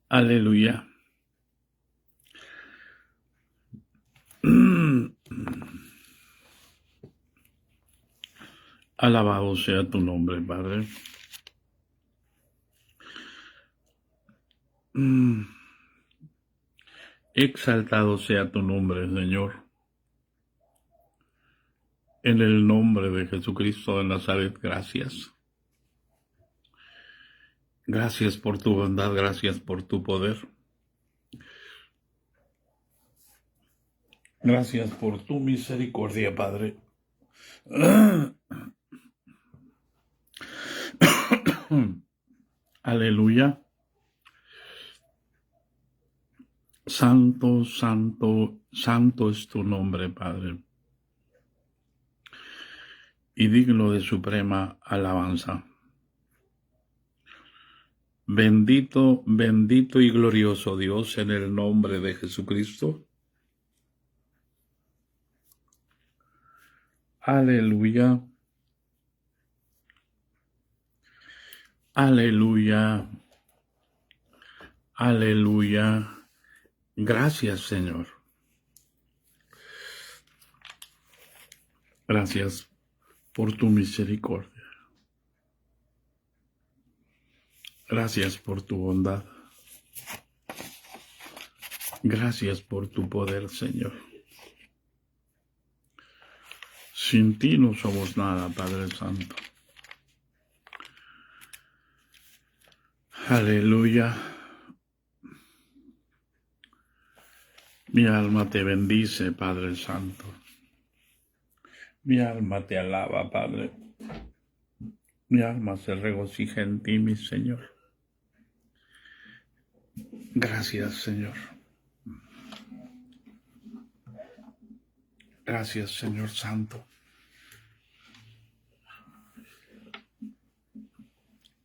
Aleluya. Alabado sea tu nombre, Padre. Exaltado sea tu nombre, Señor. En el nombre de Jesucristo de Nazaret, gracias. Gracias por tu bondad, gracias por tu poder. Gracias por tu misericordia, Padre. Aleluya. Santo, santo, santo es tu nombre, Padre. Y digno de suprema alabanza. Bendito, bendito y glorioso Dios, en el nombre de Jesucristo. Aleluya. Aleluya. Aleluya. Gracias, Señor. Gracias por tu misericordia. Gracias por tu bondad. Gracias por tu poder, Señor. Sin ti no somos nada, Padre Santo. Aleluya. Mi alma te bendice, Padre Santo. Mi alma te alaba, Padre. Mi alma se regocija en ti, mi Señor. Gracias, Señor. Gracias, Señor Santo.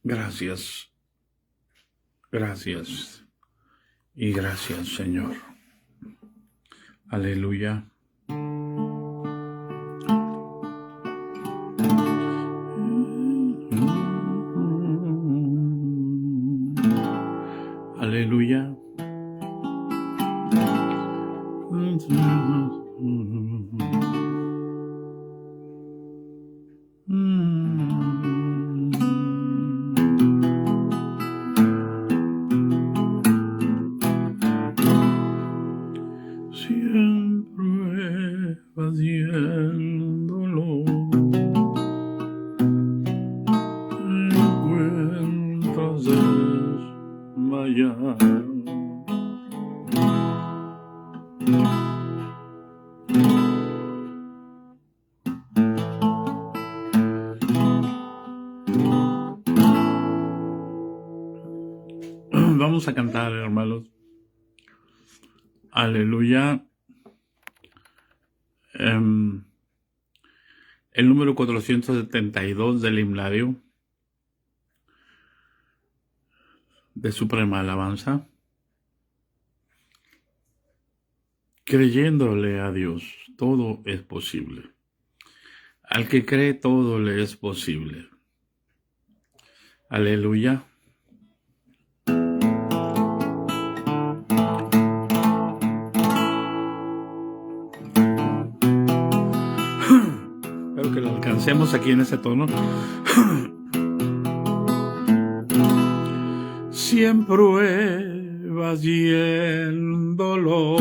Gracias. Gracias. Y gracias, Señor. Aleluya. Aleluya. Siempre haciéndolo, te encuentras desmayado. Vamos a cantar, hermanos. Aleluya. El número 472 del himnario de Suprema Alabanza. Creyéndole a Dios, todo es posible. Al que cree, todo le es posible. Aleluya. Espero que lo alcancemos aquí en ese tono. Siempre vas yéndolo,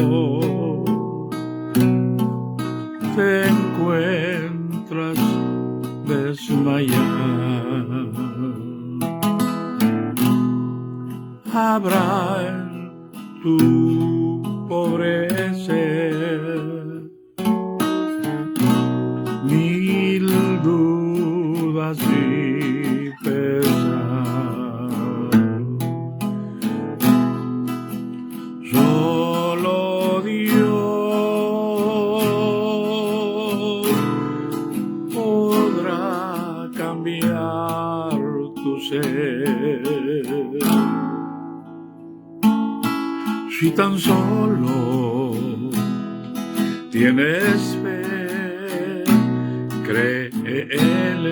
te encuentras desmayado. Habrá en tu pobre ser mil dudas y pesar. Solo Dios podrá cambiar tu ser. Si tan solo tienes fe, cree en Él.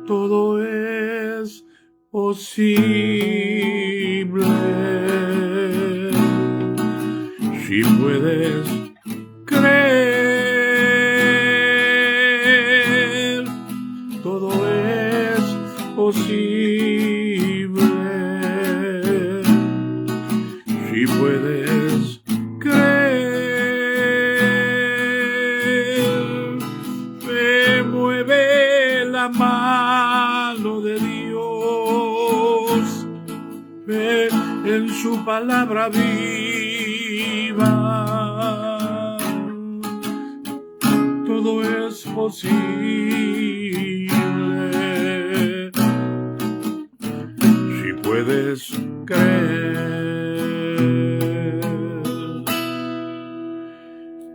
Todo es posible. Si puedes creer, todo es posible. Si puedes creer, me mueve la mano de Dios, ve en su palabra viva, todo es posible. Si puedes creer,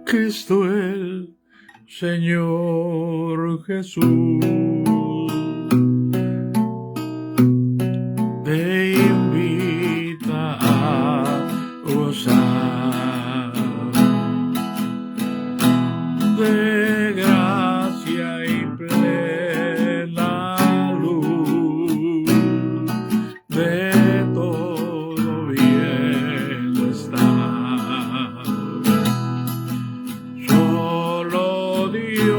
Cristo el Señor Jesús te invita a gozar de gracia y plena luz, de todo bienestar. Solo Dios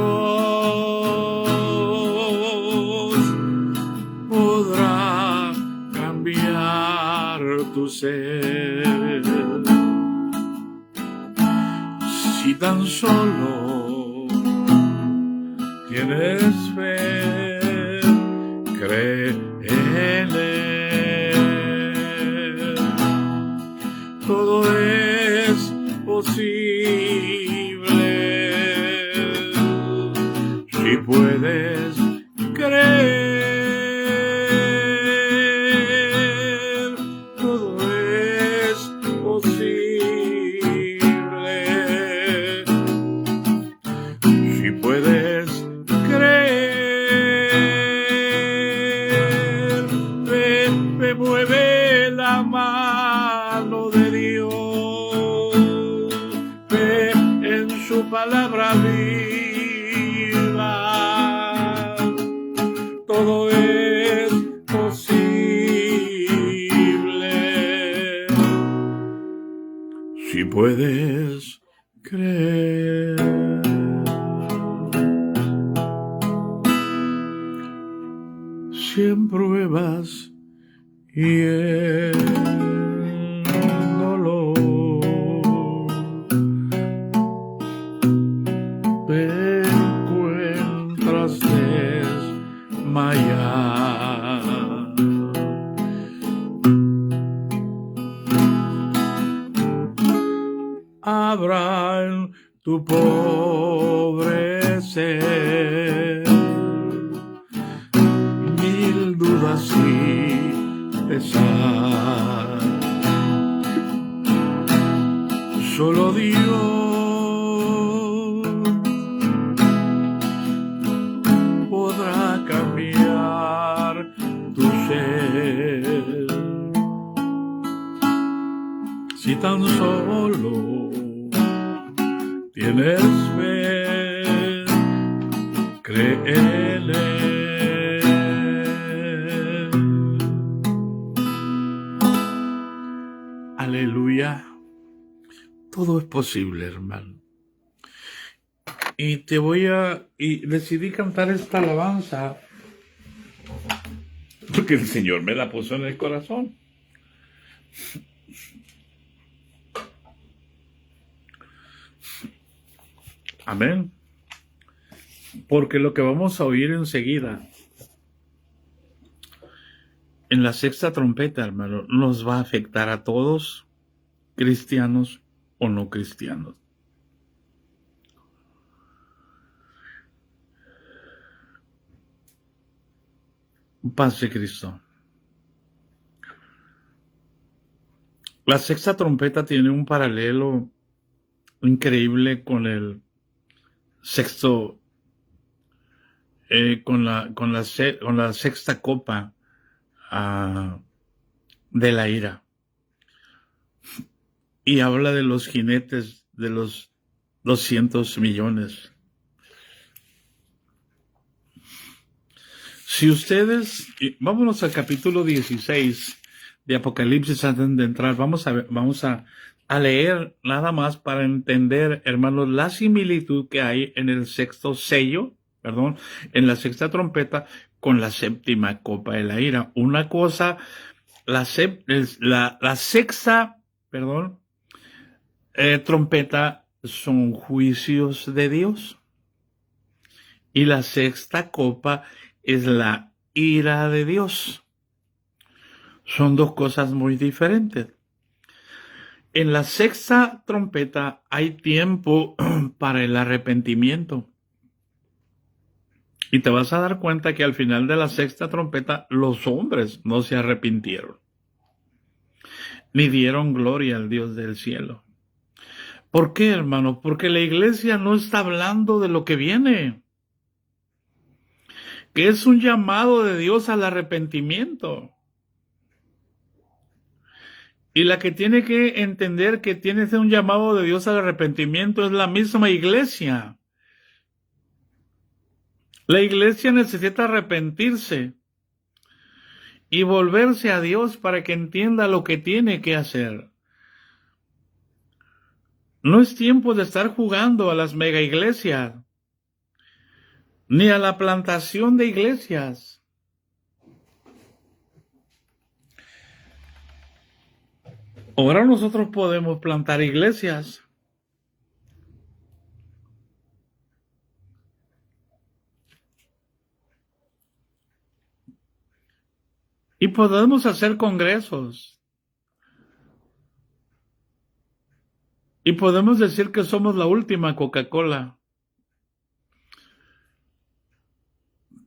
podrá cambiar tu ser. Si tan solo tienes fe, cree en Él. Todo es posible. Si puedes creer, todo es posible. Si puedes creer, me mueve la mano de Dios, ve en su palabra viva, todo es posible. Si puedes creer. Si en pruebas y en dolor te encuentras desmayado, habrá en tu pobre ser mil dudas y pesar. Solo Dios podrá cambiar tu ser. Si tan solo tienes fe, cree en Él. Aleluya. Todo es posible, hermano. Y decidí cantar esta alabanza porque el Señor me la puso en el corazón. Amén. Porque lo que vamos a oír enseguida, en la sexta trompeta, hermano, nos va a afectar a todos, cristianos o no cristianos. Paz de Cristo. La sexta trompeta tiene un paralelo increíble con el sexto, con la sexta copa de la ira. Y habla de los jinetes, de los 200 millones. Si ustedes, vámonos al capítulo 16 de Apocalipsis antes de entrar, vamos a leer nada más para entender, hermanos, la similitud que hay en el sexto sello, perdón, en la sexta trompeta con la séptima copa de la ira. Una cosa, la sexta, perdón, trompeta son juicios de Dios. Y la sexta copa es la ira de Dios. Son dos cosas muy diferentes. En la sexta trompeta hay tiempo para el arrepentimiento. Y te vas a dar cuenta que al final de la sexta trompeta los hombres no se arrepintieron, ni dieron gloria al Dios del cielo. ¿Por qué, hermano? Porque la iglesia no está hablando de lo que viene, que es un llamado de Dios al arrepentimiento. Y la que tiene que entender que tiene un llamado de Dios al arrepentimiento es la misma iglesia. La iglesia necesita arrepentirse y volverse a Dios para que entienda lo que tiene que hacer. No es tiempo de estar jugando a las mega iglesias, ni a la plantación de iglesias. Ahora nosotros podemos plantar iglesias. Y podemos hacer congresos. Y podemos decir que somos la última Coca-Cola.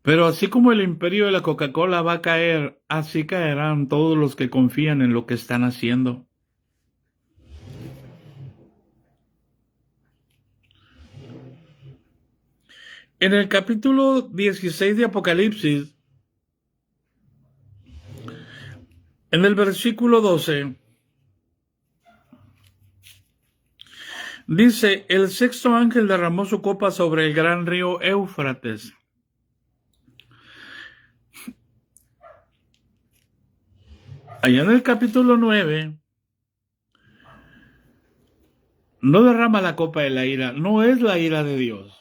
Pero así como el imperio de la Coca-Cola va a caer, así caerán todos los que confían en lo que están haciendo. En el capítulo 16 de Apocalipsis, en el versículo 12, dice, el sexto ángel derramó su copa sobre el gran río Éufrates. Allá en el capítulo 9, no derrama la copa de la ira, no es la ira de Dios.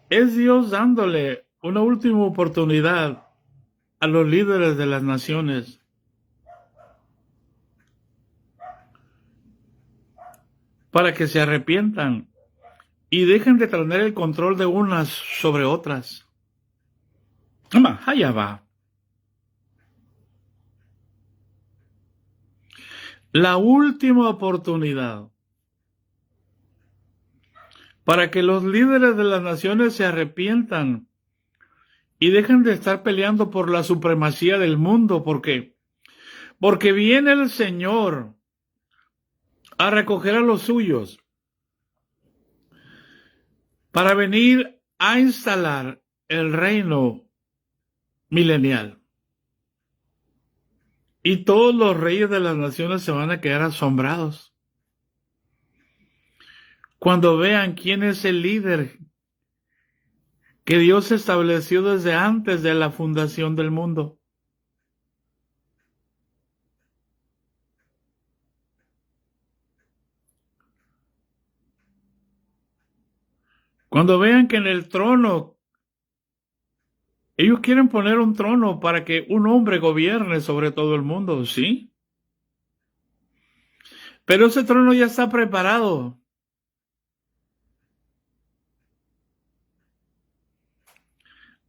Es Dios dándole una última oportunidad a los líderes de las naciones para que se arrepientan y dejen de tener el control de unas sobre otras. Allá va. La última oportunidad para que los líderes de las naciones se arrepientan y dejen de estar peleando por la supremacía del mundo. ¿Por qué? Porque viene el Señor a recoger a los suyos para venir a instalar el reino milenial. Y todos los reyes de las naciones se van a quedar asombrados cuando vean quién es el líder que Dios estableció desde antes de la fundación del mundo. Cuando vean que en el trono, ellos quieren poner un trono para que un hombre gobierne sobre todo el mundo, ¿sí? Pero ese trono ya está preparado.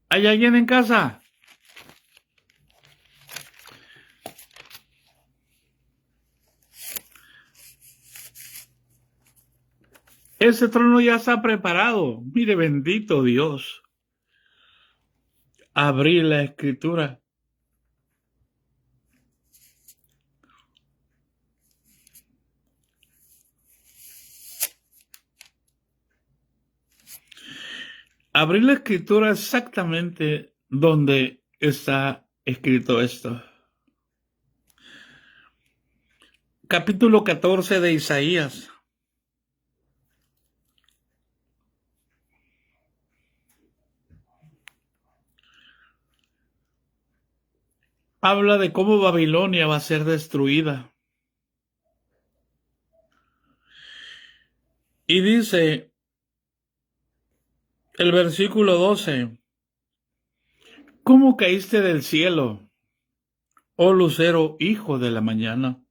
¿Hay alguien en casa? Ese trono ya está preparado. Mire, bendito Dios. Abrí la escritura. Abrí la escritura exactamente donde está escrito esto. Capítulo 14 de Isaías. habla de cómo Babilonia va a ser destruida. Y dice el versículo 12, ¿cómo caíste del cielo, oh lucero, hijo de la mañana?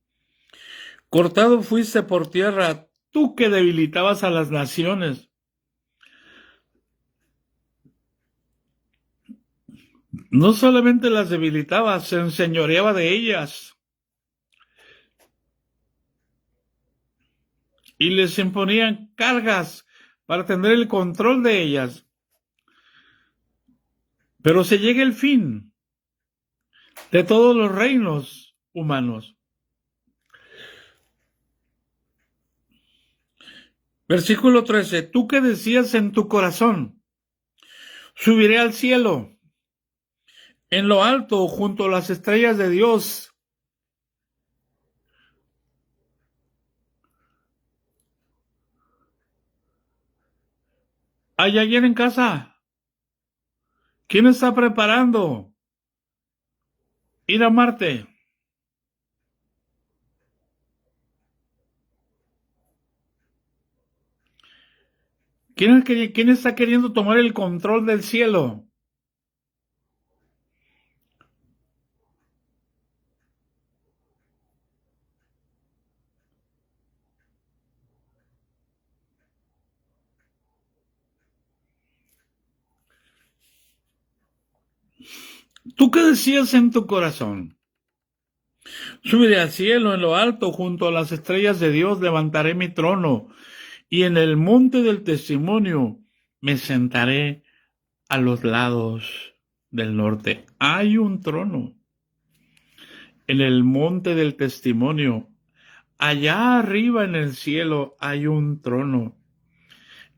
Cortado fuiste por tierra, tú que debilitabas a las naciones. No solamente las debilitaba, se enseñoreaba de ellas y les imponían cargas para tener el control de ellas. Pero se llega el fin de todos los reinos humanos. Versículo 13, tú que decías en tu corazón, subiré al cielo, en lo alto, junto a las estrellas de Dios. ¿Hay alguien en casa? ¿Quién está preparando ir a Marte? ¿Quién está queriendo tomar el control del cielo? ¿Tú qué decías en tu corazón? Subiré al cielo, en lo alto, junto a las estrellas de Dios, levantaré mi trono, y en el monte del testimonio me sentaré a los lados del norte. Hay un trono en el monte del testimonio. Allá arriba en el cielo hay un trono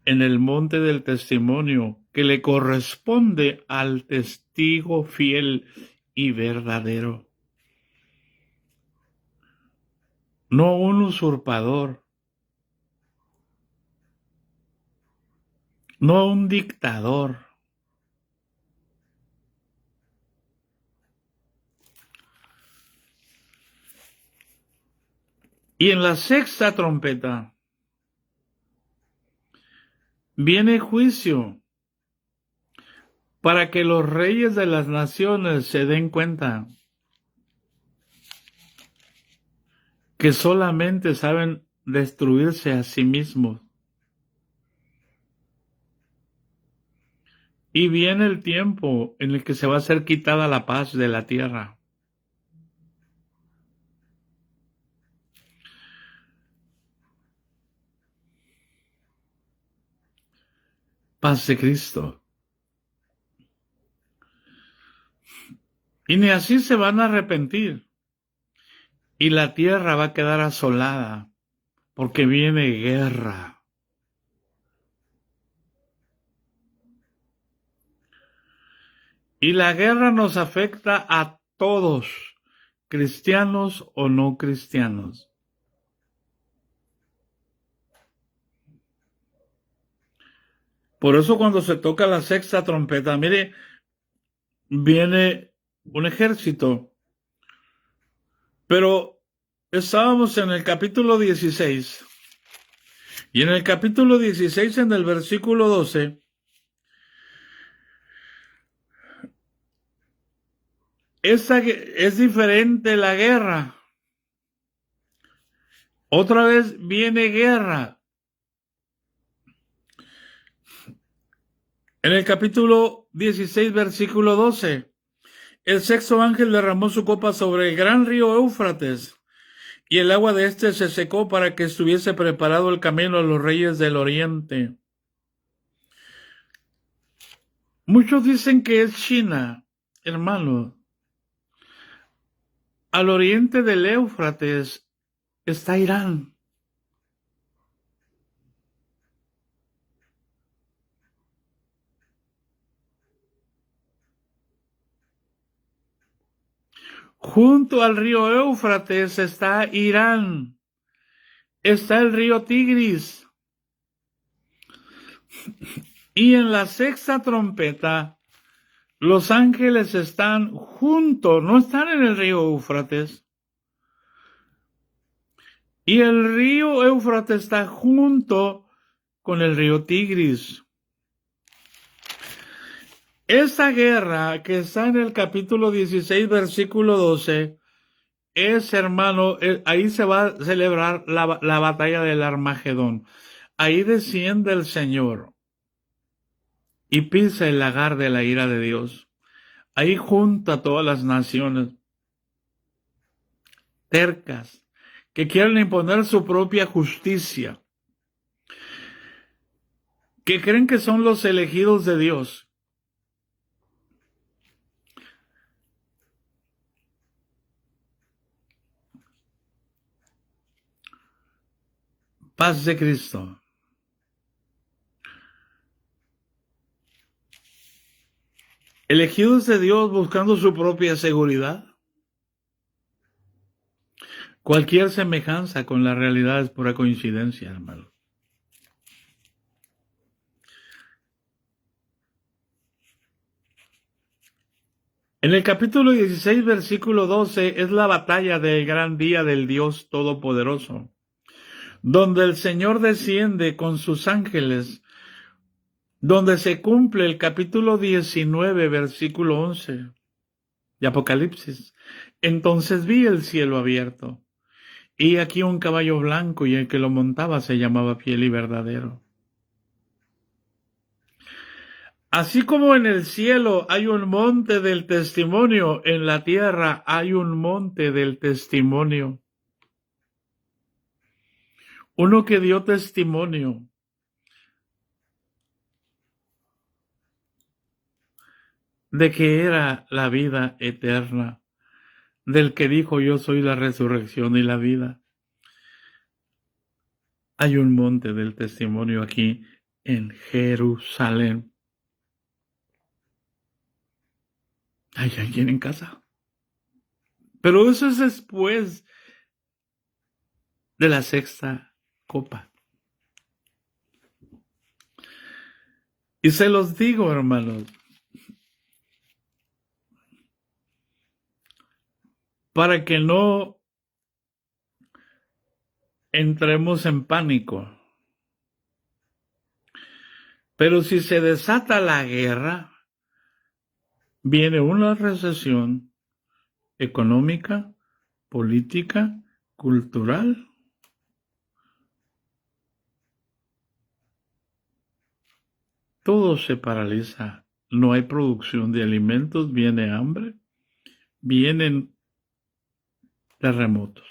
en el monte del testimonio que le corresponde al testigo fiel y verdadero. No un usurpador, no un dictador. Y en la sexta trompeta viene juicio para que los reyes de las naciones se den cuenta que solamente saben destruirse a sí mismos. Y viene el tiempo en el que se va a ser quitada la paz de la tierra. Paz de Cristo. Y ni así se van a arrepentir. Y la tierra va a quedar asolada porque viene guerra. Y la guerra nos afecta a todos, cristianos o no cristianos. Por eso cuando se toca la sexta trompeta, mire, viene un ejército. Pero estábamos en el capítulo 16. Y en el capítulo 16, en el versículo 12, es diferente la guerra. Otra vez viene guerra. En el capítulo 16, versículo 12, el sexto ángel derramó su copa sobre el gran río Éufrates, y el agua de éste se secó para que estuviese preparado el camino a los reyes del oriente. Muchos dicen que es China, hermano. Al oriente del Éufrates está Irán. Junto al río Éufrates está Irán. Está el río Tigris. Y en la sexta trompeta Los ángeles están juntos, no están en el río Éufrates. Y el río Éufrates está junto con el río Tigris. Esa guerra que está en el capítulo 16, versículo 12, es, hermano, ahí se va a celebrar la batalla del Armagedón. Ahí desciende el Señor y pisa el lagar de la ira de Dios. Ahí junta todas las naciones tercas que quieren imponer su propia justicia, que creen que son los elegidos de Dios. Paz de Cristo. Elegidos de Dios buscando su propia seguridad. Cualquier semejanza con la realidad es pura coincidencia, hermano. En el capítulo 16, versículo 12, es la batalla del gran día del Dios Todopoderoso, donde el Señor desciende con sus ángeles, donde se cumple el capítulo 19, versículo 11 de Apocalipsis. Entonces vi el cielo abierto, y aquí un caballo blanco, y el que lo montaba se llamaba Fiel y Verdadero. Así como en el cielo hay un monte del testimonio, en la tierra hay un monte del testimonio. Uno que dio testimonio de que era la vida eterna, del que dijo yo soy la resurrección y la vida. Hay un monte del testimonio aquí en Jerusalén. ¿Hay alguien en casa? Pero eso es después de la sexta copa. Y se los digo, hermanos, para que no entremos en pánico. Pero si se desata la guerra, viene una recesión económica, política, cultural. Todo se paraliza. No hay producción de alimentos, viene hambre, vienen terremotos,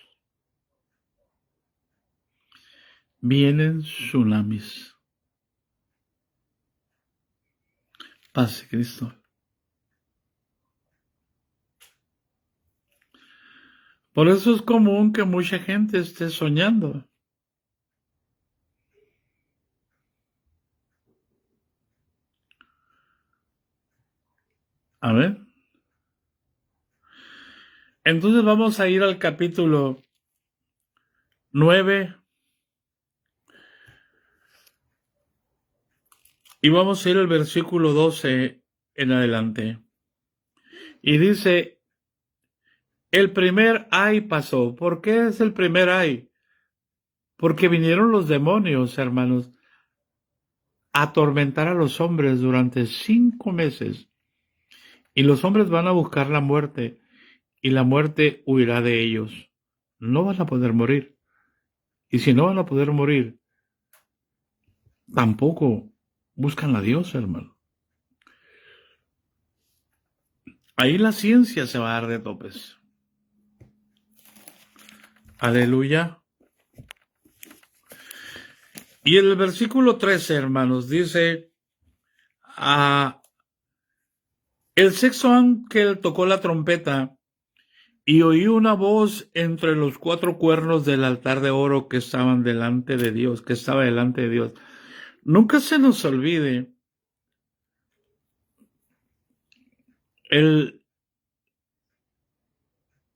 vienen tsunamis. Paz de Cristo. Por eso es común que mucha gente esté soñando. A ver. Entonces vamos a ir al capítulo 9 y vamos a ir al versículo 12 en adelante. Y dice, el primer ay pasó. ¿Por qué es el primer ay? Porque vinieron los demonios, hermanos, a atormentar a los hombres durante 5 meses. Y los hombres van a buscar la muerte, y la muerte huirá de ellos. No van a poder morir. Y si no van a poder morir, tampoco buscan a Dios, hermano. Ahí la ciencia se va a dar de topes. Aleluya. Y el versículo 13, hermanos, dice, el sexto ángel tocó la trompeta y oí una voz entre los 4 cuernos del altar de oro que estaban delante de Dios, que estaba delante de Dios. Nunca se nos olvide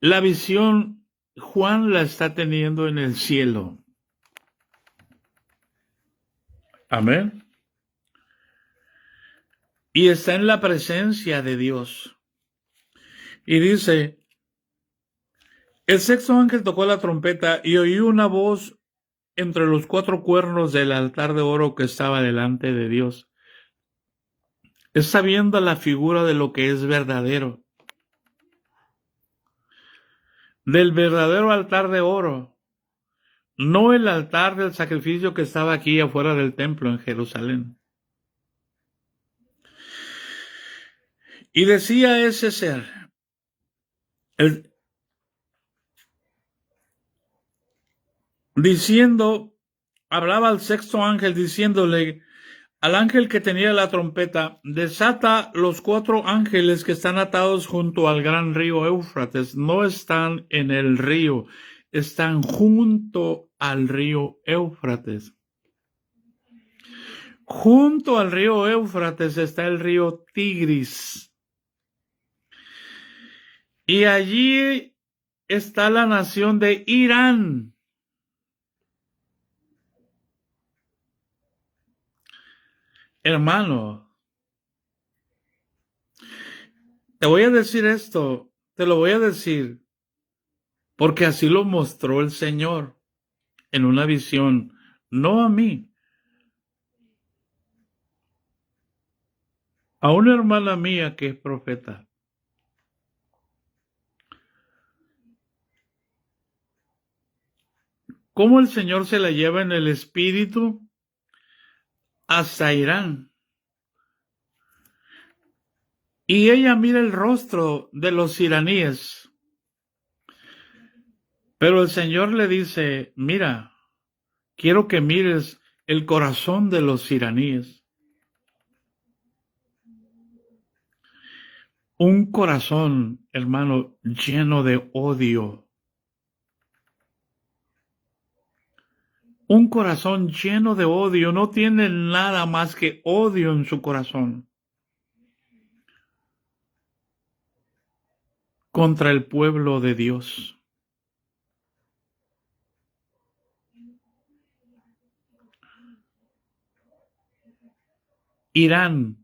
la visión. Juan la está teniendo en el cielo. Amén. y está en la presencia de Dios. Y dice, el sexto ángel tocó la trompeta y oí una voz entre los 4 cuernos del altar de oro que estaba delante de Dios. Está viendo la figura de lo que es verdadero. Del verdadero altar de oro. No el altar del sacrificio que estaba aquí afuera del templo en Jerusalén. Y decía ese ser, hablaba al sexto ángel diciéndole al ángel que tenía la trompeta, desata los 4 ángeles que están atados junto al gran río Éufrates. No están en el río, están junto al río Éufrates. Junto al río Éufrates está el río Tigris. Y allí está la nación de Irán. Hermano, te voy a decir esto, te lo voy a decir, porque así lo mostró el Señor en una visión, no a mí, a una hermana mía que es profeta. Cómo el Señor se la lleva en el espíritu hasta Irán. Y ella mira el rostro de los iraníes. Pero el Señor le dice, mira, quiero que mires el corazón de los iraníes. Un corazón, hermano, lleno de odio. Un corazón lleno de odio, no tiene nada más que odio en su corazón contra el pueblo de Dios. Irán.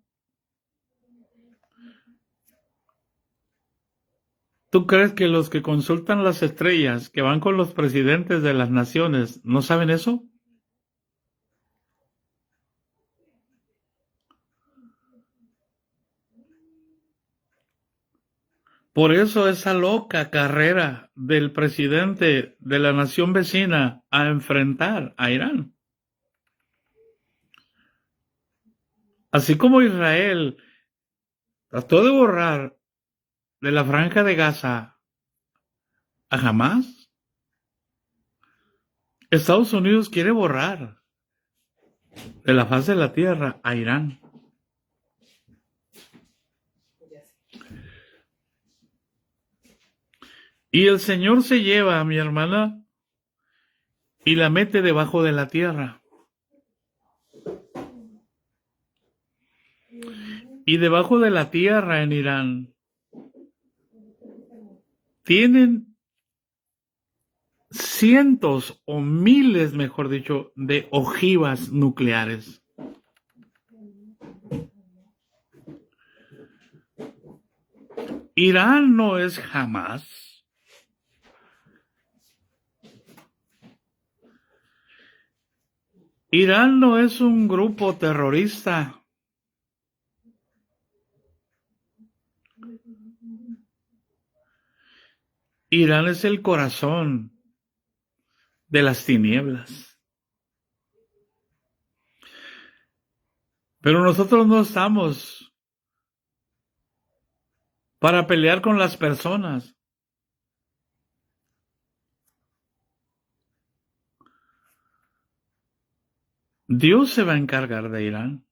¿Tú crees que los que consultan las estrellas, que van con los presidentes de las naciones, no saben eso? Por eso esa loca carrera del presidente de la nación vecina a enfrentar a Irán. Así como Israel trató de borrar de la Franja de Gaza a Hamás, Estados Unidos quiere borrar de la faz de la tierra a Irán. Y el Señor se lleva a mi hermana y la mete debajo de la tierra. Y debajo de la tierra en Irán tienen cientos o miles, mejor dicho, de ojivas nucleares. Irán no es Hamás. Irán no es un grupo terrorista. Irán es el corazón de las tinieblas. Pero nosotros no estamos para pelear con las personas. Dios se va a encargar de Irán.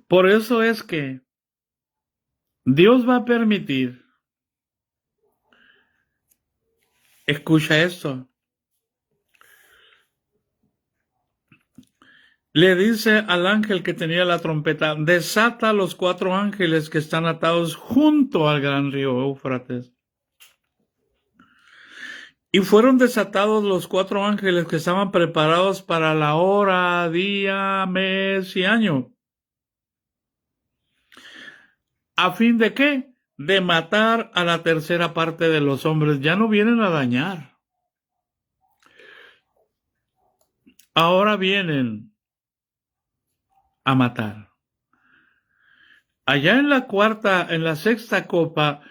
Por eso es que Dios va a permitir, escucha esto, le dice al ángel que tenía la trompeta, desata los 4 ángeles que están atados junto al gran río Éufrates. Y fueron desatados los 4 ángeles que estaban preparados para la hora, día, mes y año. ¿A fin de qué? De matar a la tercera parte de los hombres. Ya no vienen a dañar. Ahora vienen a matar. Allá en la sexta copa,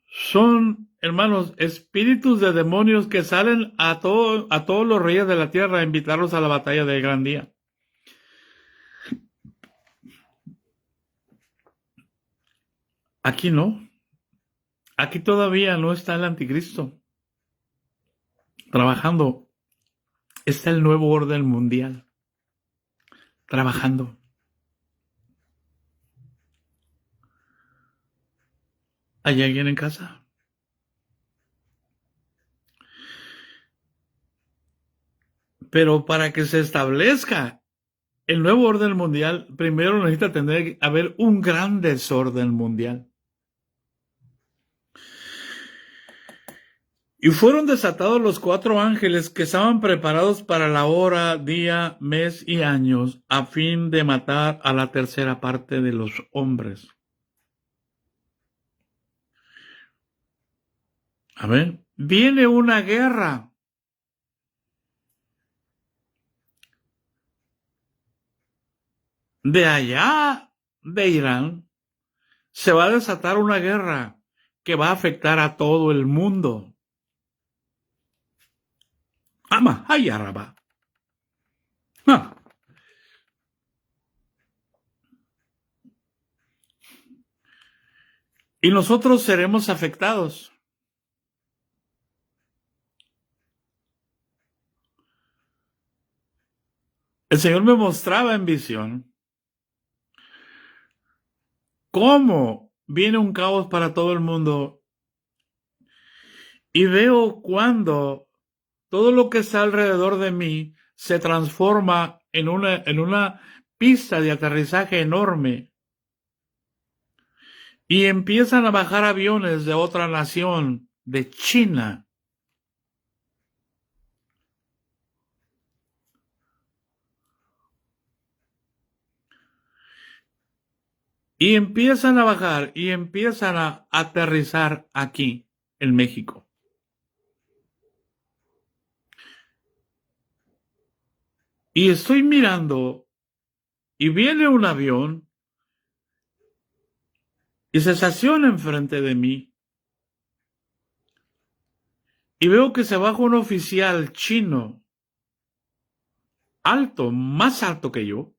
son, hermanos, espíritus de demonios que salen a todos los reyes de la tierra a invitarlos a la batalla del gran día. Aquí no. Aquí todavía no está el anticristo trabajando. Está el nuevo orden mundial trabajando. ¿Hay alguien en casa? Pero para que se establezca el nuevo orden mundial, primero necesita haber un gran desorden mundial. Y fueron desatados los 4 ángeles que estaban preparados para la hora, día, mes y años, a fin de matar a la tercera parte de los hombres. A ver, viene una guerra. De allá, de Irán, se va a desatar una guerra que va a afectar a todo el mundo. Ama, ay, araba. Ah. Y nosotros seremos afectados. El Señor me mostraba en visión cómo viene un caos para todo el mundo. Y veo cuando todo lo que está alrededor de mí se transforma en una pista de aterrizaje enorme. Y empiezan a bajar aviones de otra nación, de China. Y empiezan a bajar y empiezan a aterrizar aquí, en México. Y estoy mirando y viene un avión y se estaciona enfrente de mí. Y veo que se baja un oficial chino, alto, más alto que yo,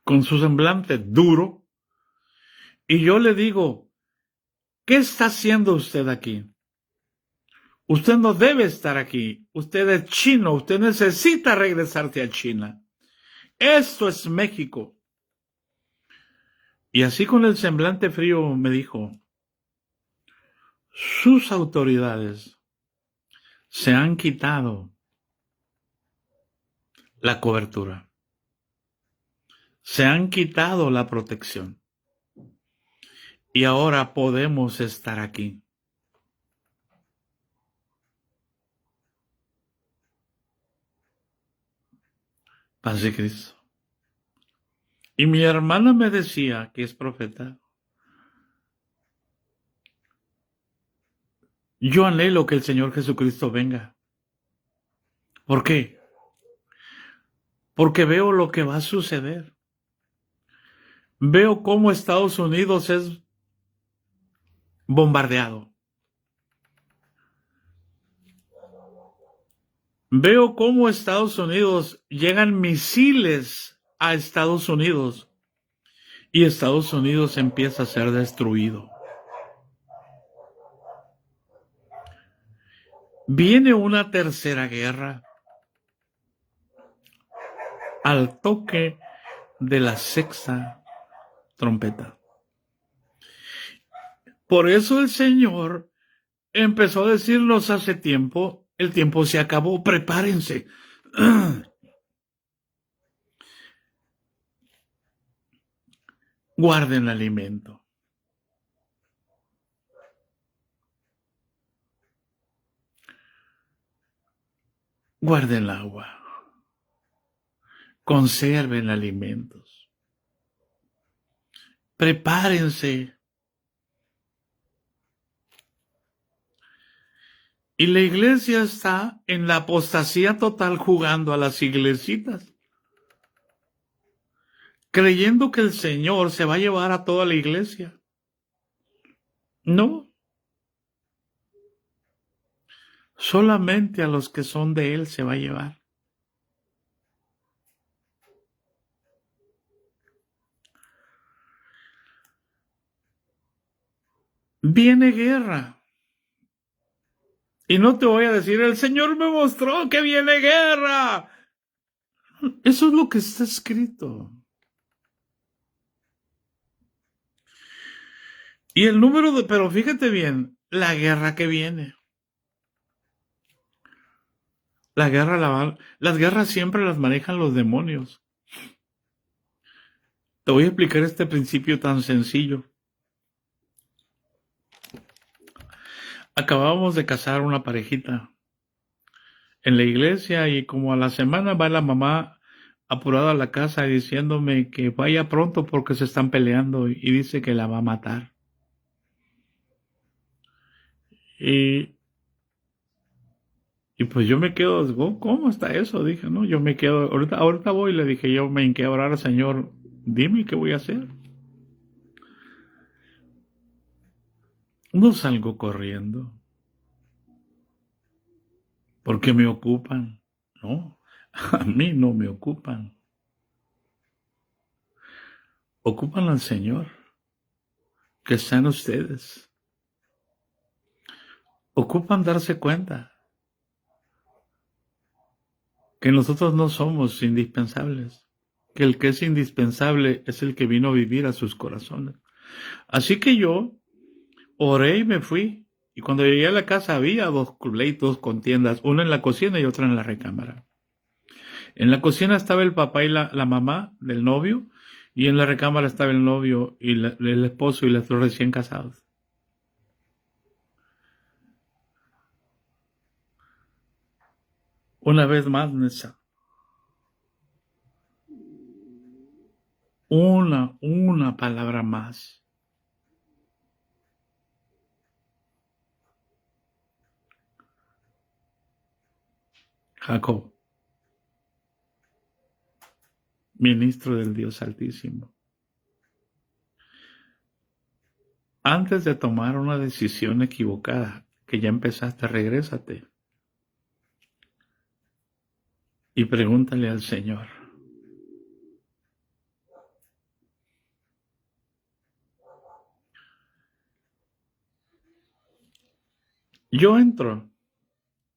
con su semblante duro. Y yo le digo, ¿qué está haciendo usted aquí? Usted no debe estar aquí. Usted es chino. Usted necesita regresarse a China. Esto es México. Y así con el semblante frío me dijo, sus autoridades se han quitado la cobertura. Se han quitado la protección. Y ahora podemos estar aquí. Paz de Cristo. Y mi hermana me decía, que es profeta, yo anhelo que el Señor Jesucristo venga. ¿Por qué? Porque veo lo que va a suceder. Veo cómo Estados Unidos es bombardeado. Veo cómo Estados Unidos llegan misiles a Estados Unidos y Estados Unidos empieza a ser destruido. Viene una tercera guerra al toque de la sexta trompeta. Por eso el Señor empezó a decirnos hace tiempo, el tiempo se acabó, prepárense. Guarden alimento. guarden agua, conserven alimentos, prepárense. Y la iglesia está en la apostasía total jugando a las iglesitas, creyendo que el Señor se va a llevar a toda la iglesia. No, solamente a los que son de Él se va a llevar. Viene guerra. Y no te voy a decir, el Señor me mostró que viene guerra. Eso es lo que está escrito. Y el número de, pero fíjate bien, la guerra que viene. La guerra, las guerras siempre las manejan los demonios. Te voy a explicar este principio tan sencillo. Acabábamos de casar una parejita en la iglesia y como a la semana va la mamá apurada a la casa diciéndome que vaya pronto porque se están peleando y dice que la va a matar. Y pues yo me quedo, ¿cómo está eso? Dije, no, yo me quedo, ahorita voy, le dije, yo me hinqué a orar al Señor, dime qué voy a hacer. No salgo corriendo, porque me ocupan, no, a mí no me ocupan. Ocupan al Señor, que está en ustedes. Ocupan darse cuenta que nosotros no somos indispensables, que el que es indispensable es el que vino a vivir a sus corazones. Así que yo oré y me fui. Y cuando llegué a la casa había dos pleitos, contiendas, una en la cocina y otra en la recámara. En la cocina estaba el papá y la mamá del novio, y en la recámara estaba el novio y el esposo y los recién casados. Una vez más, Nessa. Una palabra más. Jacob, ministro del Dios Altísimo, antes de tomar una decisión equivocada, que ya empezaste, regrésate y pregúntale al Señor. Yo entro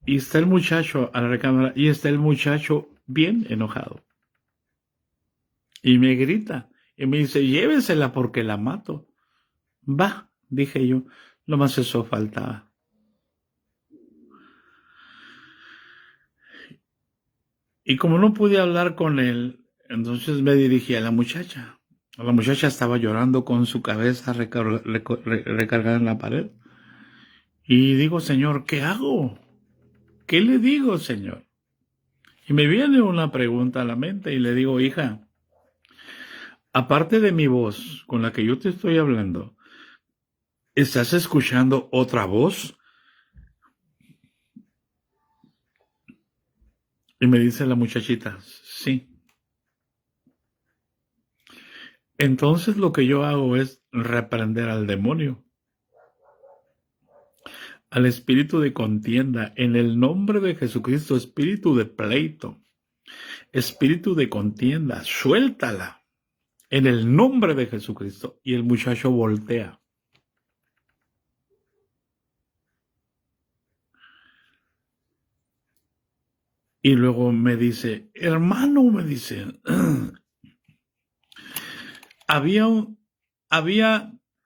y está el muchacho a la recámara y está el muchacho bien enojado. Y me grita y me dice, llévesela porque la mato. Va, dije yo, lo más eso faltaba. Y como no pude hablar con él, entonces me dirigí a la muchacha. La muchacha estaba llorando con su cabeza recargada en la pared. Y digo, Señor, ¿qué hago? ¿Qué le digo, Señor? Y me viene una pregunta a la mente y le digo, hija, aparte de mi voz con la que yo te estoy hablando, ¿estás escuchando otra voz? Y me dice la muchachita, sí. Entonces lo que yo hago es reprender al demonio, al espíritu de contienda, en el nombre de Jesucristo, espíritu de pleito, espíritu de contienda, suéltala, en el nombre de Jesucristo. Y el muchacho voltea. Y luego me dice, hermano, me dice,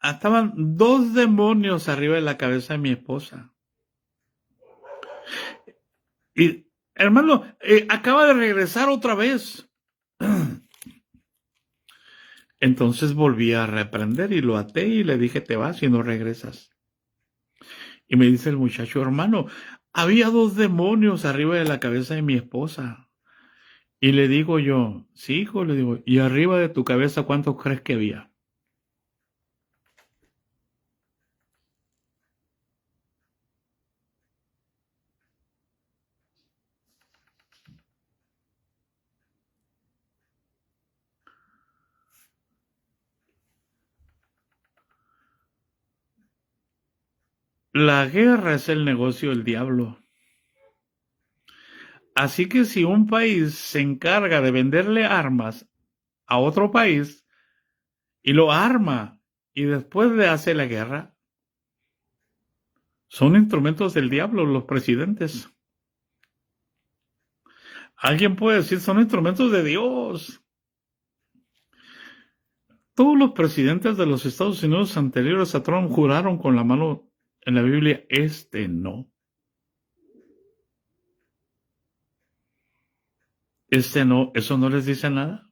estaban dos demonios arriba de la cabeza de mi esposa. Y, hermano, acaba de regresar otra vez. Entonces volví a reprender y lo até y le dije, te vas y no regresas. Y me dice el muchacho, hermano, Había 2 demonios arriba de la cabeza de mi esposa. Y le digo yo, sí, hijo, le digo, ¿y arriba de tu cabeza cuántos crees que había? La guerra es el negocio del diablo. Así que si un país se encarga de venderle armas a otro país y lo arma y después le hace la guerra, son instrumentos del diablo los presidentes. Alguien puede decir, son instrumentos de Dios. Todos los presidentes de los Estados Unidos anteriores a Trump juraron con la mano en la Biblia, no. No, ¿eso no les dice nada?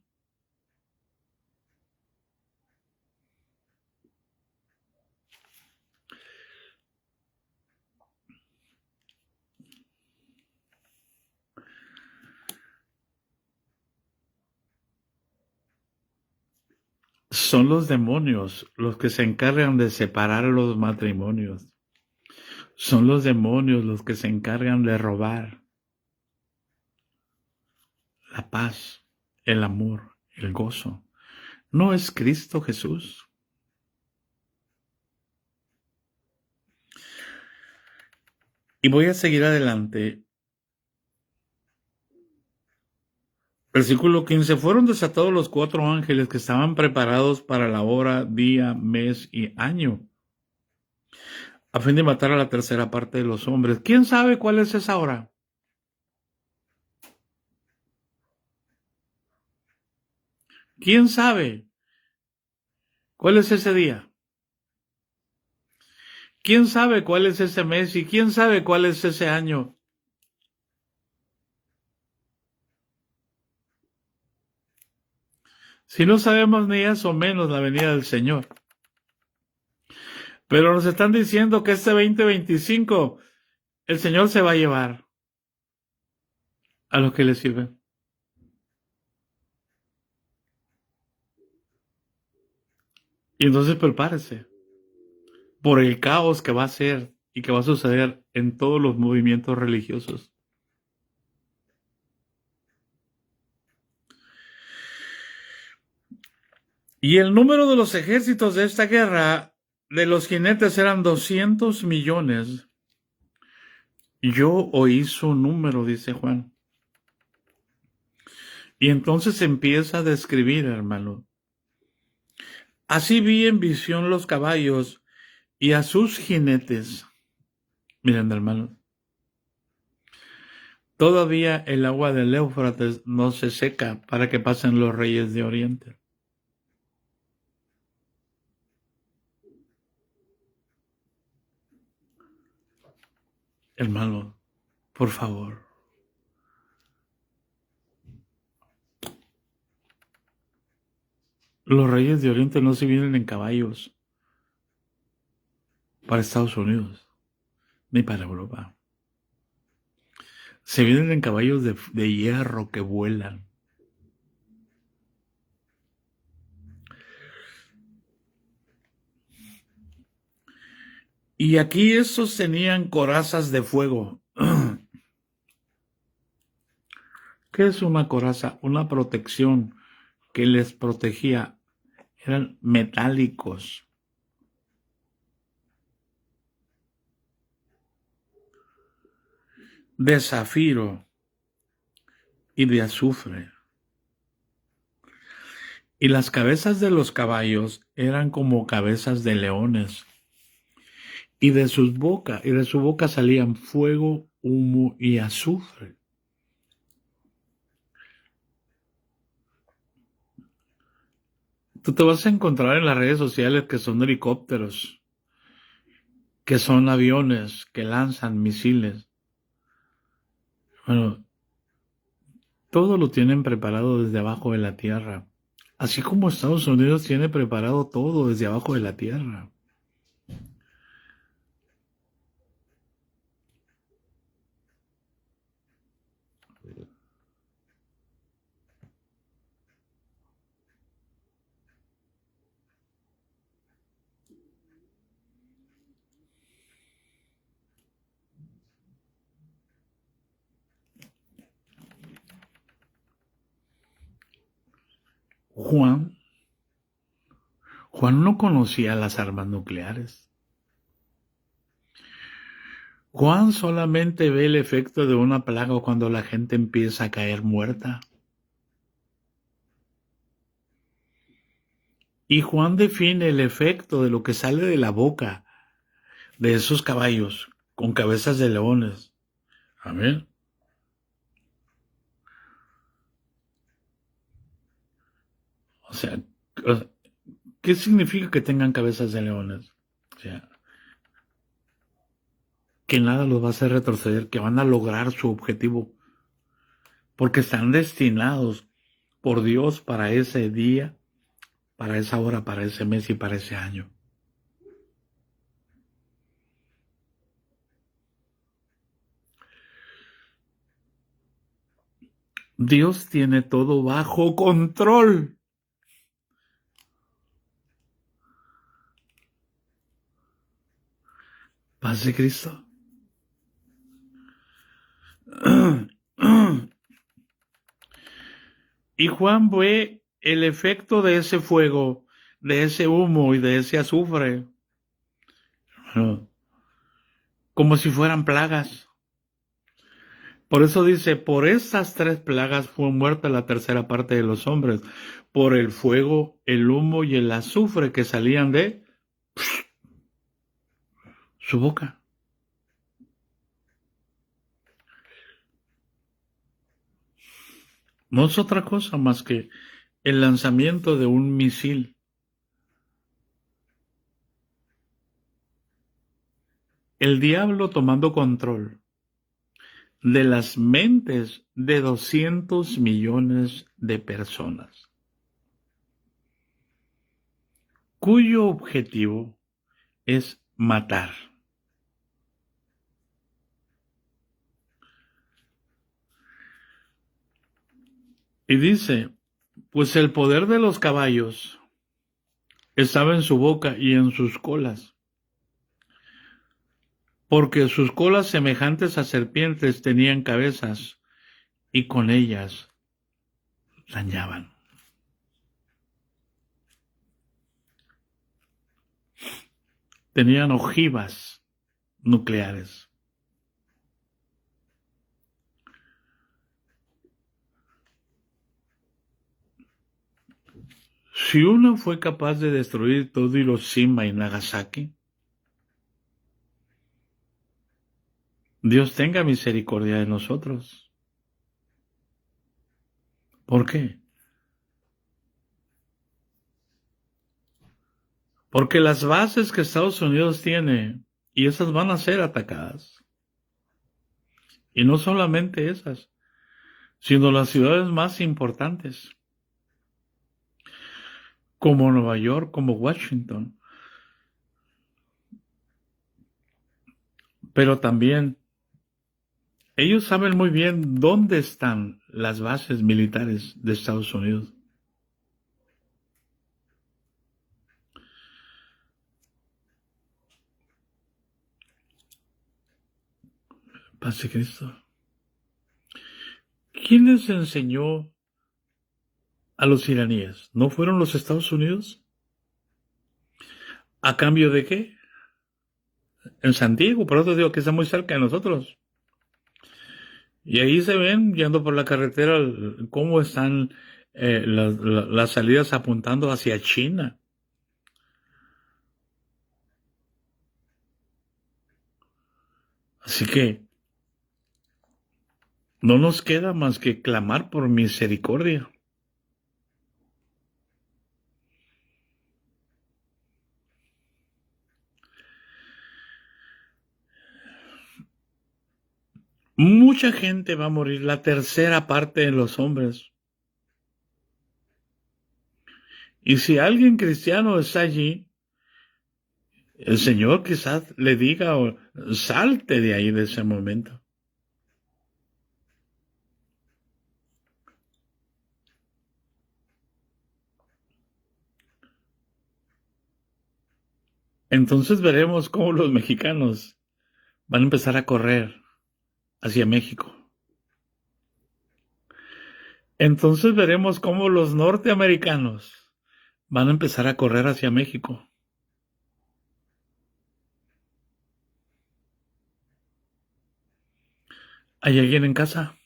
Son los demonios los que se encargan de separar los matrimonios. Son los demonios los que se encargan de robar la paz, el amor, el gozo. ¿No es Cristo Jesús? Y voy a seguir adelante. Versículo 15. Fueron desatados los 4 ángeles que estaban preparados para la hora, día, mes y año, a fin de matar a la tercera parte de los hombres. ¿Quién sabe cuál es esa hora? ¿Quién sabe cuál es ese día? ¿Quién sabe cuál es ese mes y quién sabe cuál es ese año? Si no sabemos ni eso, menos la venida del Señor. Pero nos están diciendo que este 2025 el Señor se va a llevar a los que le sirven. Y entonces prepárese por el caos que va a ser y que va a suceder en todos los movimientos religiosos. Y el número de los ejércitos de esta guerra, de los jinetes, eran 200 millones. Yo oí su número, dice Juan. Y entonces empieza a describir, hermano. Así vi en visión los caballos y a sus jinetes. Miren, hermano. Todavía el agua del Éufrates no se seca para que pasen los reyes de Oriente. Hermano, por favor. Los reyes de Oriente no se vienen en caballos para Estados Unidos, ni para Europa. Se vienen en caballos de hierro que vuelan. Y aquí estos tenían corazas de fuego. ¿Qué es una coraza? Una protección que les protegía. Eran metálicos. De zafiro y de azufre. Y las cabezas de los caballos eran como cabezas de leones. Y de su boca salían fuego, humo y azufre. Tú te vas a encontrar en las redes sociales que son helicópteros, que son aviones, que lanzan misiles. Bueno, todo lo tienen preparado desde abajo de la tierra. Así como Estados Unidos tiene preparado todo desde abajo de la tierra. Juan no conocía las armas nucleares. Juan solamente ve el efecto de una plaga cuando la gente empieza a caer muerta. Y Juan define el efecto de lo que sale de la boca de esos caballos con cabezas de leones. Amén. O sea, ¿qué significa que tengan cabezas de leones? O sea, que nada los va a hacer retroceder, que van a lograr su objetivo, porque están destinados por Dios para ese día, para esa hora, para ese mes y para ese año. Dios tiene todo bajo control. Paz de Cristo. Y Juan ve el efecto de ese fuego, de ese humo y de ese azufre, como si fueran plagas. Por eso dice, por estas 3 plagas fue muerta la tercera parte de los hombres, por el fuego, el humo y el azufre que salían de su boca. No es otra cosa más que el lanzamiento de un misil. El diablo tomando control de las mentes de 200 millones de personas, cuyo objetivo es matar. Y dice, pues el poder de los caballos estaba en su boca y en sus colas, porque sus colas semejantes a serpientes tenían cabezas y con ellas dañaban. Tenían ojivas nucleares. Si uno fue capaz de destruir todo Hiroshima y Nagasaki, Dios tenga misericordia de nosotros. ¿Por qué? Porque las bases que Estados Unidos tiene, y esas van a ser atacadas. Y no solamente esas, sino las ciudades más importantes, como Nueva York, como Washington. Pero también ellos saben muy bien dónde están las bases militares de Estados Unidos. Paz de Cristo. ¿Quién les enseñó a los iraníes? ¿No fueron los Estados Unidos? ¿A cambio de qué? En San Diego, por eso digo que está muy cerca de nosotros. Y ahí se ven, yendo por la carretera, cómo están las salidas apuntando hacia China. Así que no nos queda más que clamar por misericordia. Mucha gente va a morir, la tercera parte de los hombres. Y si alguien cristiano está allí, el Señor quizás le diga, salte de ahí de ese momento. Entonces veremos cómo los mexicanos van a empezar a correr hacia México. Entonces veremos cómo los norteamericanos van a empezar a correr hacia México. ¿Hay alguien en casa?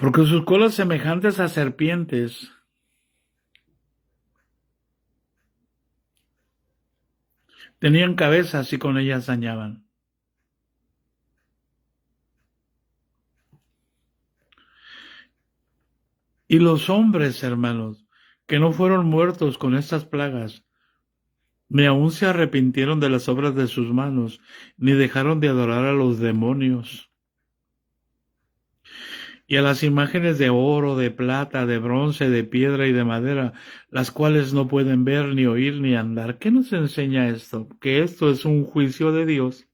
Porque sus colas semejantes a serpientes tenían cabezas y con ellas dañaban. Y los hombres, hermanos, que no fueron muertos con estas plagas, ni aun se arrepintieron de las obras de sus manos, ni dejaron de adorar a los demonios y a las imágenes de oro, de plata, de bronce, de piedra y de madera, las cuales no pueden ver, ni oír, ni andar. ¿Qué nos enseña esto? Que esto es un juicio de Dios.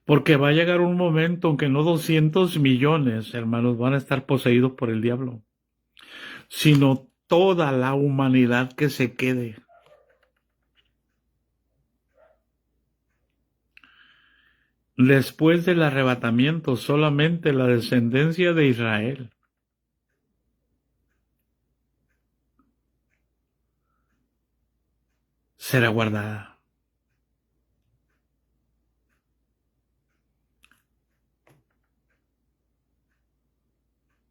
Porque va a llegar un momento en que no 200 millones, hermanos, van a estar poseídos por el diablo, sino toda la humanidad que se quede. Después del arrebatamiento, solamente la descendencia de Israel será guardada.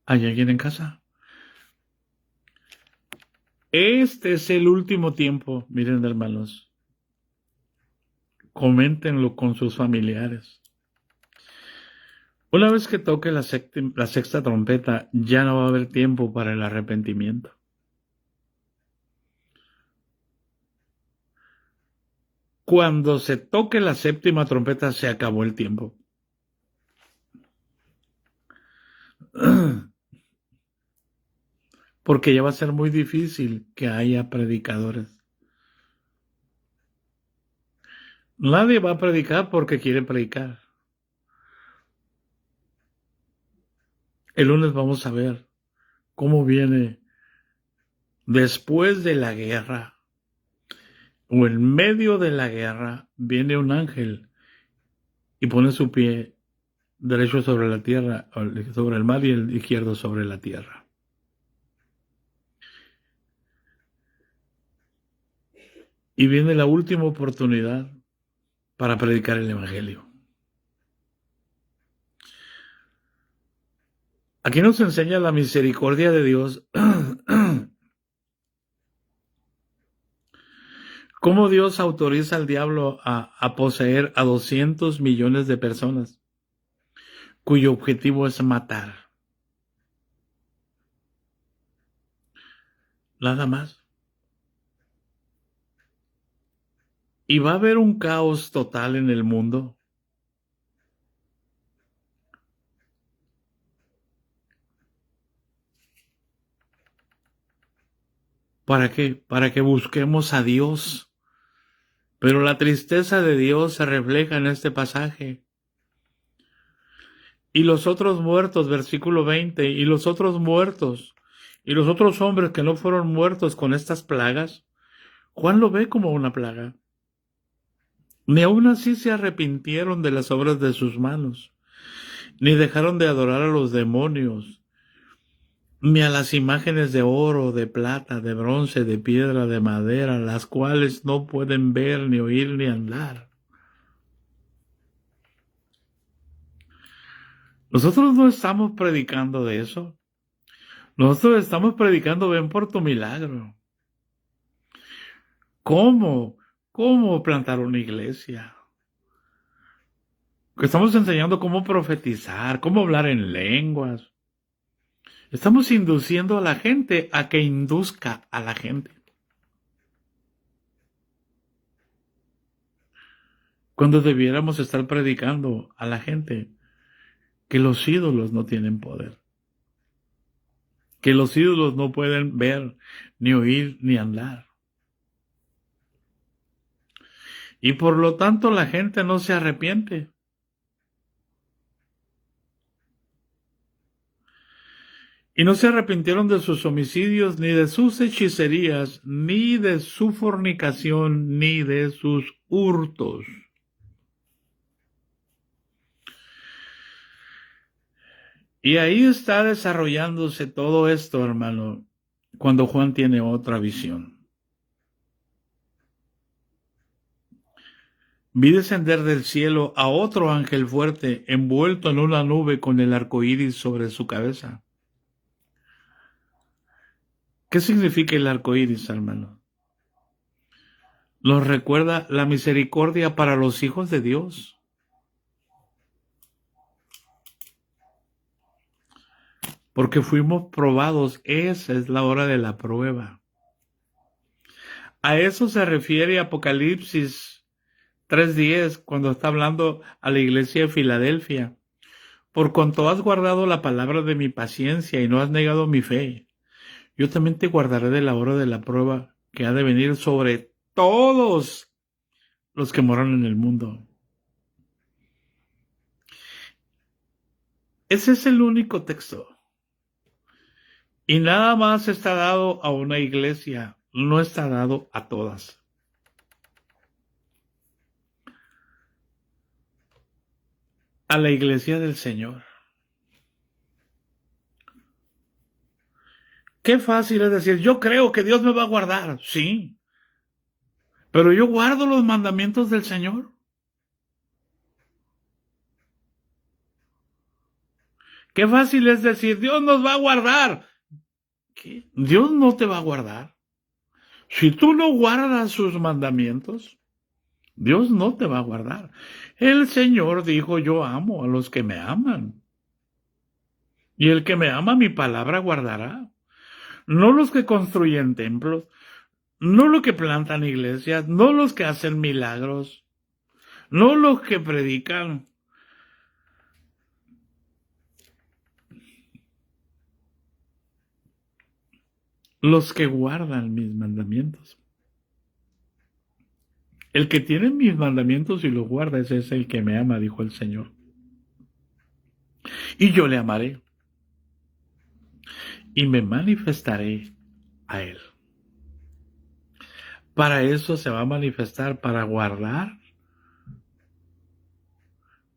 ¿Hay alguien en casa? Este es el último tiempo, miren, hermanos. Coméntenlo con sus familiares. Una vez que toque la sexta trompeta, ya no va a haber tiempo para el arrepentimiento. Cuando se toque la séptima trompeta, se acabó el tiempo. Porque ya va a ser muy difícil que haya predicadores. Nadie va a predicar porque quiere predicar. El lunes vamos a ver cómo viene después de la guerra o en medio de la guerra, viene un ángel y pone su pie derecho sobre la tierra, sobre el mar, y el izquierdo sobre la tierra. Y viene la última oportunidad para predicar el evangelio. Aquí nos enseña la misericordia de Dios. Cómo Dios autoriza al diablo a poseer a 200 millones de personas, cuyo objetivo es matar. Nada más. Y va a haber un caos total en el mundo. ¿Para qué? Para que busquemos a Dios. Pero la tristeza de Dios se refleja en este pasaje. Y los otros muertos, versículo 20, y los otros muertos, y los otros hombres que no fueron muertos con estas plagas, Juan lo ve como una plaga. Ni aun así se arrepintieron de las obras de sus manos, ni dejaron de adorar a los demonios, ni a las imágenes de oro, de plata, de bronce, de piedra, de madera, las cuales no pueden ver, ni oír, ni andar. Nosotros no estamos predicando de eso. Nosotros estamos predicando, ven por tu milagro. ¿Cómo? ¿Cómo plantar una iglesia? Estamos enseñando cómo profetizar, cómo hablar en lenguas. Estamos induciendo a la gente a que induzca a la gente. Cuando debiéramos estar predicando a la gente que los ídolos no tienen poder. que los ídolos no pueden ver, ni oír, ni andar. Y por lo tanto la gente no se arrepiente. Y no se arrepintieron de sus homicidios, ni de sus hechicerías, ni de su fornicación, ni de sus hurtos. Y ahí está desarrollándose todo esto, hermano, cuando Juan tiene otra visión. Vi descender del cielo a otro ángel fuerte, envuelto en una nube con el arco iris sobre su cabeza. ¿Qué significa el arco iris, hermano? Nos recuerda la misericordia para los hijos de Dios. Porque fuimos probados, esa es la hora de la prueba. A eso se refiere Apocalipsis 3:10, cuando está hablando a la iglesia de Filadelfia. Por cuanto has guardado la palabra de mi paciencia y no has negado mi fe, yo también te guardaré de la hora de la prueba que ha de venir sobre todos los que moran en el mundo. Ese es el único texto. Y nada más está dado a una iglesia, no está dado a todas. A la iglesia del Señor. Qué fácil es decir, yo creo que Dios me va a guardar. Sí, pero yo guardo los mandamientos del Señor. Qué fácil es decir, Dios nos va a guardar. ¿Qué? Dios no te va a guardar. Si tú no guardas sus mandamientos, Dios no te va a guardar. El Señor dijo, yo amo a los que me aman. Y el que me ama, mi palabra guardará. No los que construyen templos, no los que plantan iglesias, no los que hacen milagros, no los que predican. Los que guardan mis mandamientos. El que tiene mis mandamientos y los guarda, ese es el que me ama, dijo el Señor. Y yo le amaré. Y me manifestaré a él. Para eso se va a manifestar, para guardar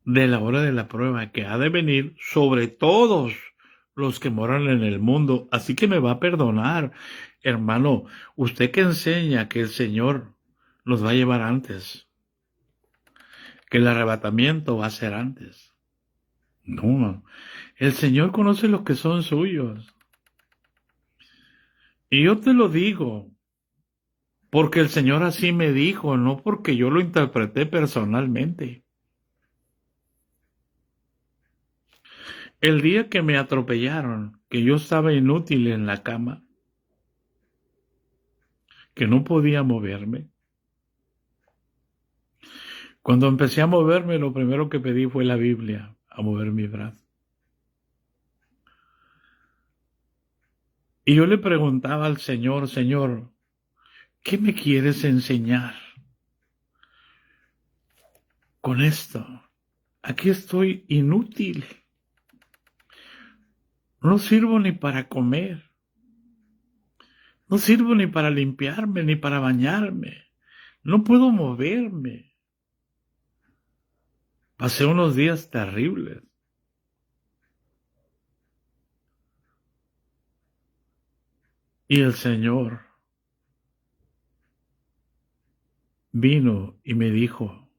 de la hora de la prueba que ha de venir sobre todos los que moran en el mundo. Así que me va a perdonar, hermano. Usted que enseña que el Señor nos va a llevar antes, que el arrebatamiento va a ser antes. No, el Señor conoce los que son suyos. Y yo te lo digo, porque el Señor así me dijo, no porque yo lo interpreté personalmente. El día que me atropellaron, que yo estaba inútil en la cama, que no podía moverme, cuando empecé a moverme, lo primero que pedí fue la Biblia, a mover mi brazo. Y yo le preguntaba al Señor, Señor, ¿qué me quieres enseñar con esto? Aquí estoy inútil. No sirvo ni para comer. No sirvo ni para limpiarme, ni para bañarme. No puedo moverme. Pasé unos días terribles. Y el Señor vino y me dijo,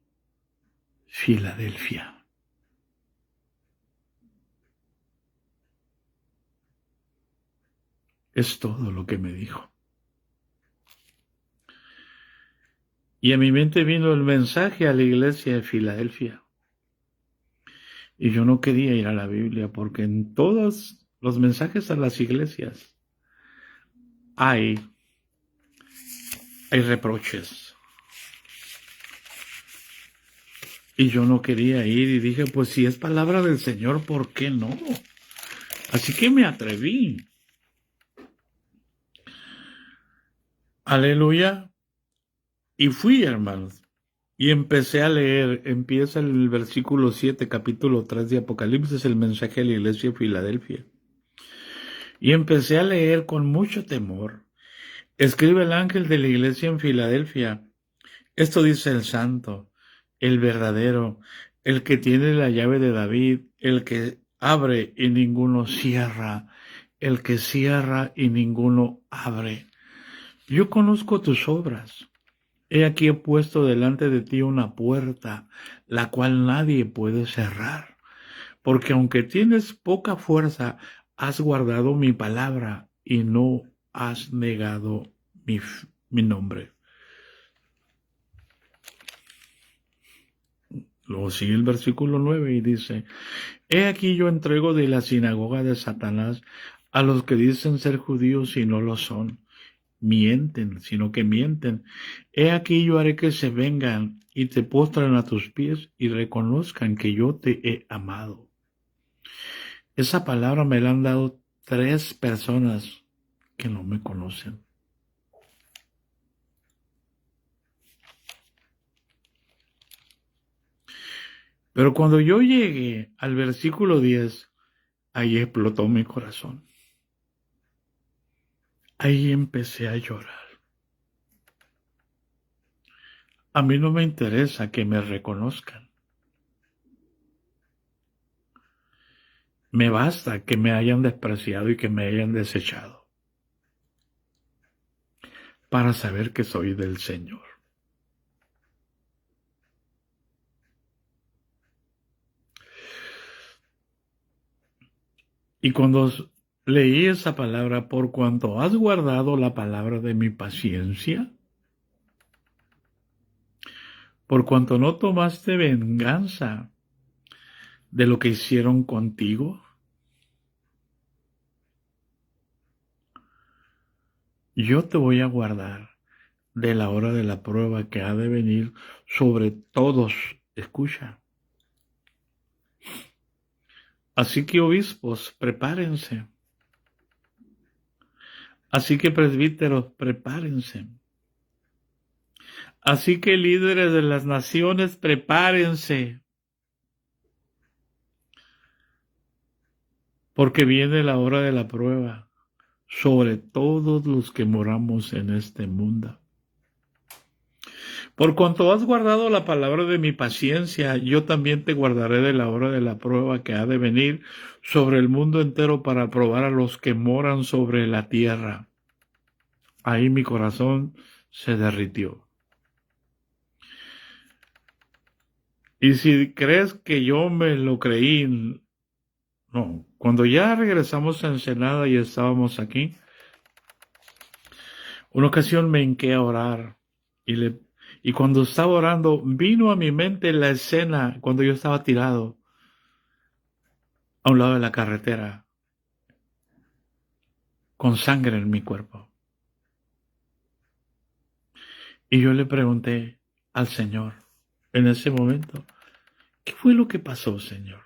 Filadelfia. Es todo lo que me dijo. Y a mi mente vino el mensaje a la iglesia de Filadelfia. Y yo no quería ir a la Biblia porque en todos los mensajes a las iglesias hay reproches. Y yo no quería ir y dije, pues si es palabra del Señor, ¿por qué no? Así que me atreví. Aleluya. Y fui, hermanos, y empecé a leer. Empieza el versículo 7, capítulo 3 de Apocalipsis, el mensaje de la iglesia de Filadelfia. Y empecé a leer con mucho temor. Escribe el ángel de la iglesia en Filadelfia. Esto dice el santo, el verdadero, el que tiene la llave de David, el que abre y ninguno cierra, el que cierra y ninguno abre. Yo conozco tus obras. He aquí he puesto delante de ti una puerta, la cual nadie puede cerrar. Porque aunque tienes poca fuerza, has guardado mi palabra y no has negado mi nombre. Luego sigue el versículo 9 y dice, he aquí yo entrego de la sinagoga de Satanás a los que dicen ser judíos y no lo son. Mienten, sino que mienten. He aquí yo haré que se vengan y te postren a tus pies y reconozcan que yo te he amado. Esa palabra me la han dado 3 personas que no me conocen. Pero cuando yo llegué al versículo 10, ahí explotó mi corazón. Ahí empecé a llorar. A mí no me interesa que me reconozcan. Me basta que me hayan despreciado y que me hayan desechado para saber que soy del Señor. Y cuando leí esa palabra, por cuanto has guardado la palabra de mi paciencia, por cuanto no tomaste venganza de lo que hicieron contigo, yo te voy a guardar de la hora de la prueba que ha de venir sobre todos. Escucha. Así que obispos, prepárense. Así que presbíteros, prepárense. Así que líderes de las naciones, prepárense. Porque viene la hora de la prueba sobre todos los que moramos en este mundo. Por cuanto has guardado la palabra de mi paciencia, yo también te guardaré de la hora de la prueba que ha de venir sobre el mundo entero para probar a los que moran sobre la tierra. Ahí mi corazón se derritió. Y si crees que yo me lo creí, no. Cuando ya regresamos a Ensenada y estábamos aquí, una ocasión me hinqué a orar y cuando estaba orando vino a mi mente la escena cuando yo estaba tirado a un lado de la carretera con sangre en mi cuerpo. Y yo le pregunté al Señor en ese momento, ¿qué fue lo que pasó, Señor?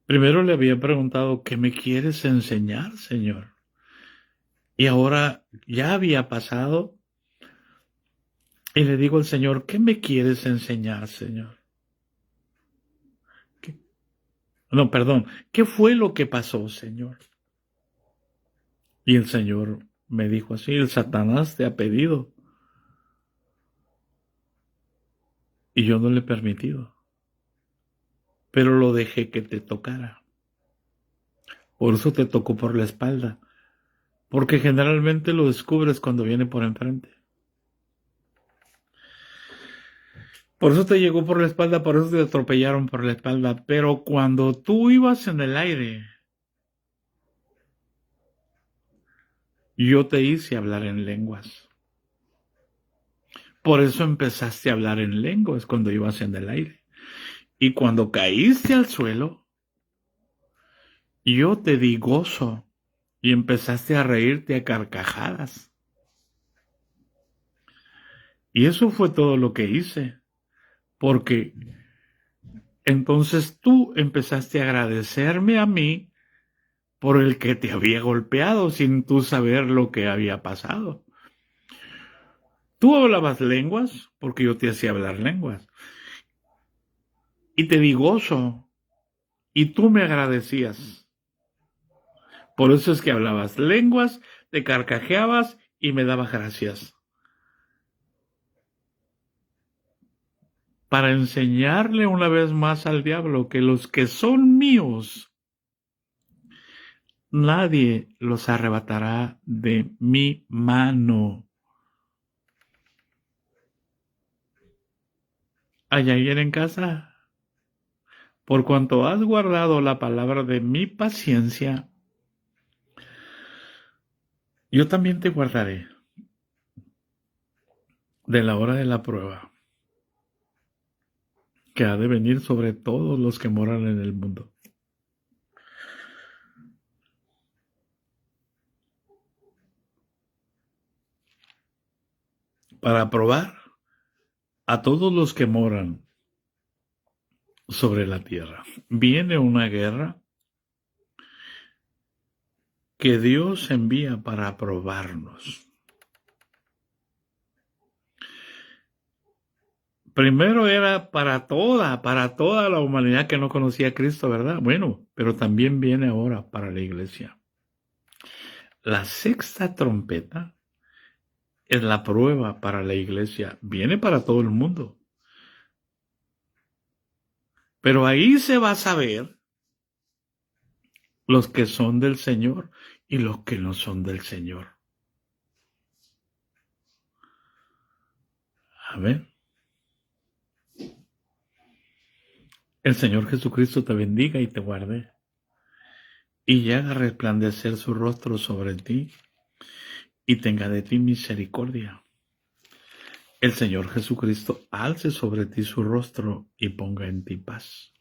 Primero le había preguntado, ¿qué me quieres enseñar, Señor? Y ahora ya había pasado. Y le digo al Señor, ¿qué me quieres enseñar, Señor? No, perdón, ¿qué fue lo que pasó, Señor? Y el Señor me dijo así, el Satanás te ha pedido. Y yo no le he permitido. Pero lo dejé que te tocara. Por eso te tocó por la espalda. Porque generalmente lo descubres cuando viene por enfrente. Por eso te llegó por la espalda, por eso te atropellaron por la espalda. Pero cuando tú ibas en el aire, yo te hice hablar en lenguas. Por eso empezaste a hablar en lenguas cuando ibas en el aire. Y cuando caíste al suelo, yo te di gozo y empezaste a reírte a carcajadas. Y eso fue todo lo que hice, porque entonces tú empezaste a agradecerme a mí por el que te había golpeado sin tú saber lo que había pasado. Tú hablabas lenguas porque yo te hacía hablar lenguas. Y te di gozo y tú me agradecías. Por eso es que hablabas lenguas, te carcajeabas y me dabas gracias. Para enseñarle una vez más al diablo que los que son míos, nadie los arrebatará de mi mano. ¿Hay alguien en casa? Por cuanto has guardado la palabra de mi paciencia, yo también te guardaré de la hora de la prueba, que ha de venir sobre todos los que moran en el mundo. Para probar a todos los que moran sobre la tierra. Viene una guerra que Dios envía para probarnos. Primero era para toda la humanidad que no conocía a Cristo, ¿verdad? Bueno, pero también viene ahora para la iglesia. La sexta trompeta es la prueba para la iglesia. Viene para todo el mundo. Pero ahí se va a saber los que son del Señor y los que no son del Señor. Amén. El Señor Jesucristo te bendiga y te guarde, y haga resplandecer su rostro sobre ti, y tenga de ti misericordia. El Señor Jesucristo alce sobre ti su rostro y ponga en ti paz.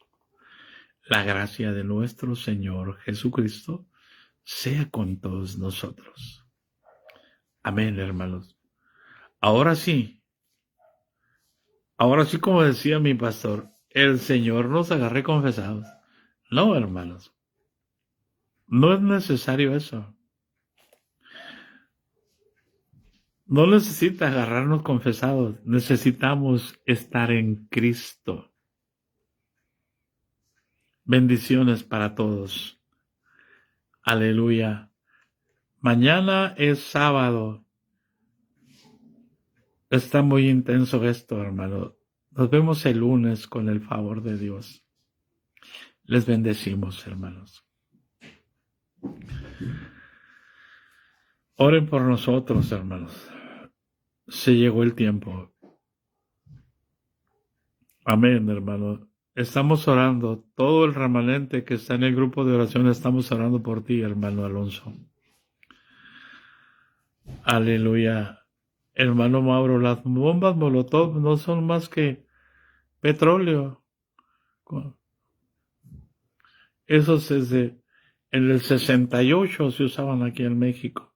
La gracia de nuestro Señor Jesucristo sea con todos nosotros. Amén, hermanos. Ahora sí, como decía mi pastor, el Señor nos agarre confesados. No, hermanos, no es necesario eso. No necesita agarrarnos confesados, necesitamos estar en Cristo. Bendiciones para todos. Aleluya. Mañana es sábado. Está muy intenso esto, hermano. Nos vemos el lunes con el favor de Dios. Les bendecimos, hermanos. Oren por nosotros, hermanos. Se llegó el tiempo. Amén, hermano. Estamos orando. Todo el remanente que está en el grupo de oración, estamos orando por ti, hermano Alonso. Aleluya. Hermano Mauro, las bombas Molotov no son más que petróleo. Esos en el 68 se usaban aquí en México.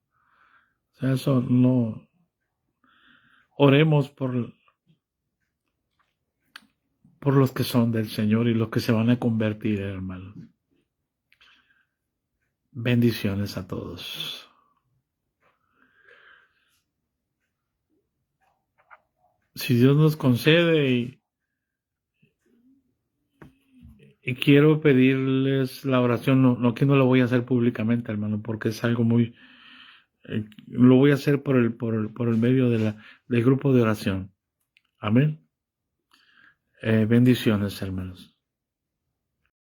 O sea, eso no. Oremos por los que son del Señor y los que se van a convertir, hermano. Bendiciones a todos. Si Dios nos concede y quiero pedirles la oración, no que no lo voy a hacer públicamente, hermano, porque es algo muy, lo voy a hacer por el medio del grupo de oración. Amén. Bendiciones, hermanos.